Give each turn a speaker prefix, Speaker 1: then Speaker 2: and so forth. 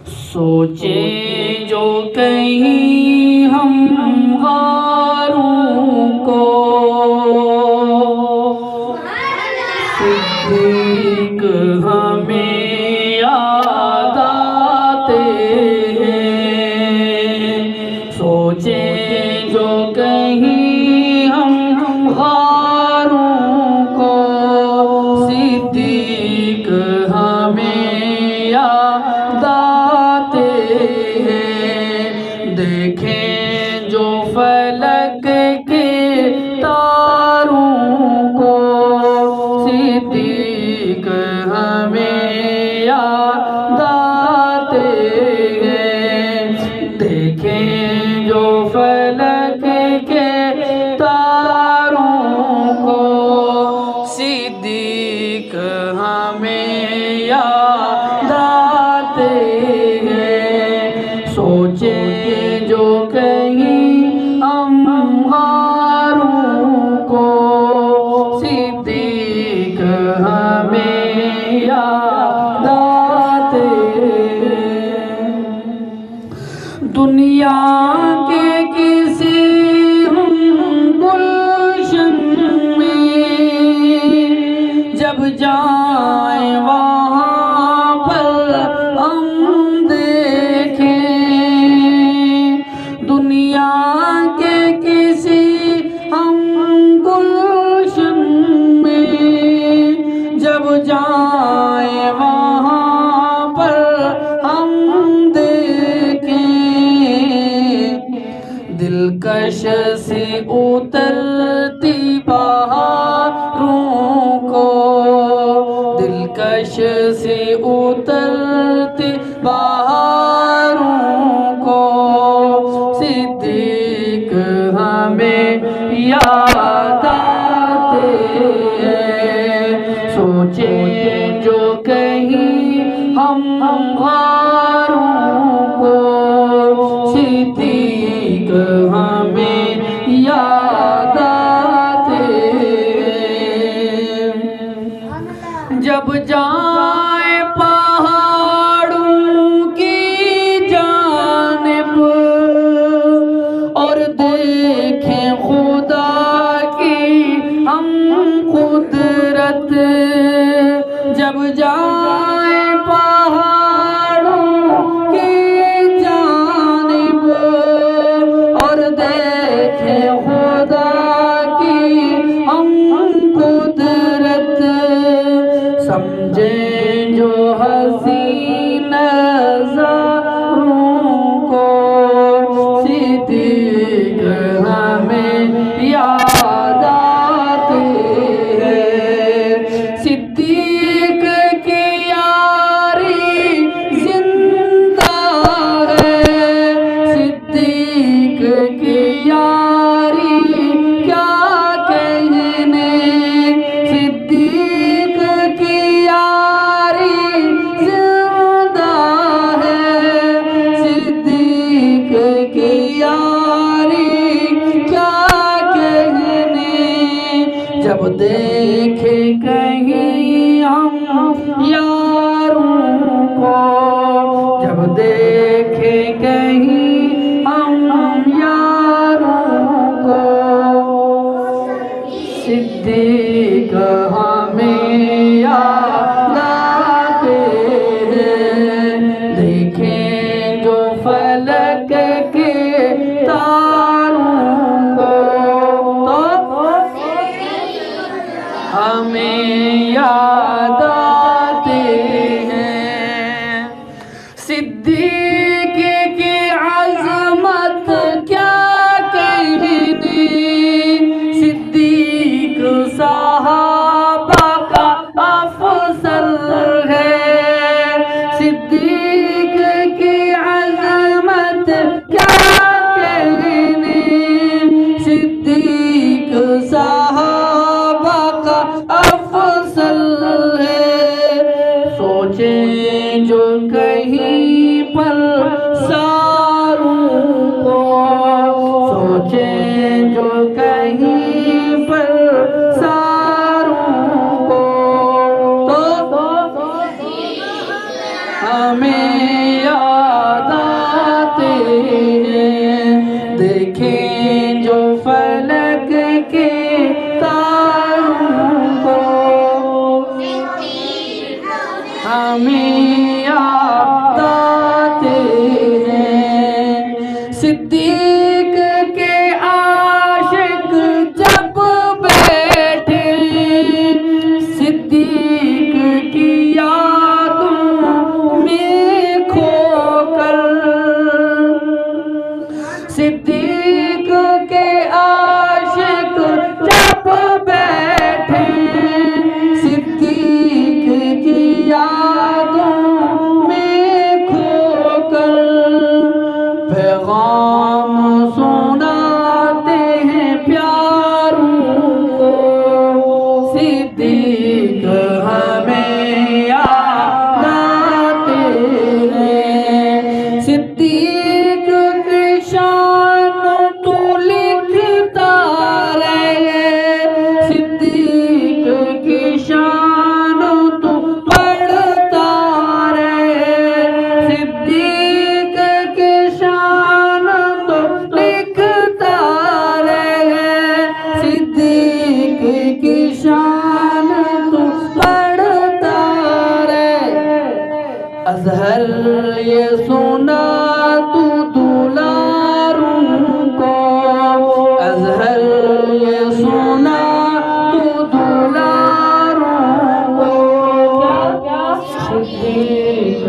Speaker 1: سوچیں جو کہیں ہم غاروں کو صدیق ہمیں یاد آتے ہیں، سوچیں جو کہیں ہم غاروں کو صدیق ہمیں یاد آتے ہیں، دیکھیں جو فلک کے تاروں کو صدیق ہمیں یاد آتے ہیں، دیکھیں جو فلک کے تاروں کو صدیق ہمیں یاد آتے ہیں، سوچیں جو کہیں ہم غاروں کو صدیق ہمیں یاد آتے ہیں، دنیا کے کسی گلشن میں جب جائیں وہاں پر ہم دیکھیں، دنیا کے کسی گلشن میں جب جائیں وہاں پر ہم دیکھیں، دلکش سی اترتی بہاروں کو، دلکش سی اترتی بہاروں کو صدیق ہمیں یاد آتے ہیں، سوچیں جو کہیں ہم غاروں کو صدیق ہمیں یاد آتے ہیں، جب جائیں پہاڑوں کی جانب اور دیکھیں خدا کی ہم قدرت، جب جائیں پہاڑوں کی جانب اور دیکھیں خدا کی ہم قدرت، سمجھیں جو حسین نظاروں کو صدیق ہمیں یاد آتے ہیں، صدیق کی یاری زندہ ہے، صدیق کی یاری کیا کہنے، صدیق کی یاری زندہ ہے، صدیق کی یاری کیا کہنے، جب دیکھے کہیں ہم یاروں کو، جب دیکھے کہیں ہم یاروں کو صدیق ہمیں یاد آتے ہیں، دیکھیں جو فلک کے تاروں کو ہمیں یاد آتے ہیں، صدیق کی عظمت کیا کہنی، صدیق صحابہ کا افضل ہے، صدیق کی عظمت کیا کہنی، صدیق صحابہ کا افضل ہے، سوچیں جو کہیں پر ساروں کو، سوچیں جو کہیں پر ساروں کو، تو ہمیں یاد آتے ہیں، دیکھیں جو فلک کے تاروں کو، ہمیں یاد آتے ہیں۔ صدیق کے عاشق جب بیٹھے صدیق کی یادوں میں کھو کر، صدیق کے عاشق جب بیٹھے صدیق کی یادوں میں کھو کر، پیغام سناتے ہیں پیاروں کو، صدیق ہمیں یاد آتے ہیں۔ صدیق کی شان تو لکھتا رہے، صدیق کی شان تو پڑھتا رہے، صدیق کی شان تو لکھتا رہے، صدیق کی شان تو پڑھتا رہے۔ اظہر یہ سنا تو دلاروں کو، اظہر یہ سنا تو دلاروں کو، صدیق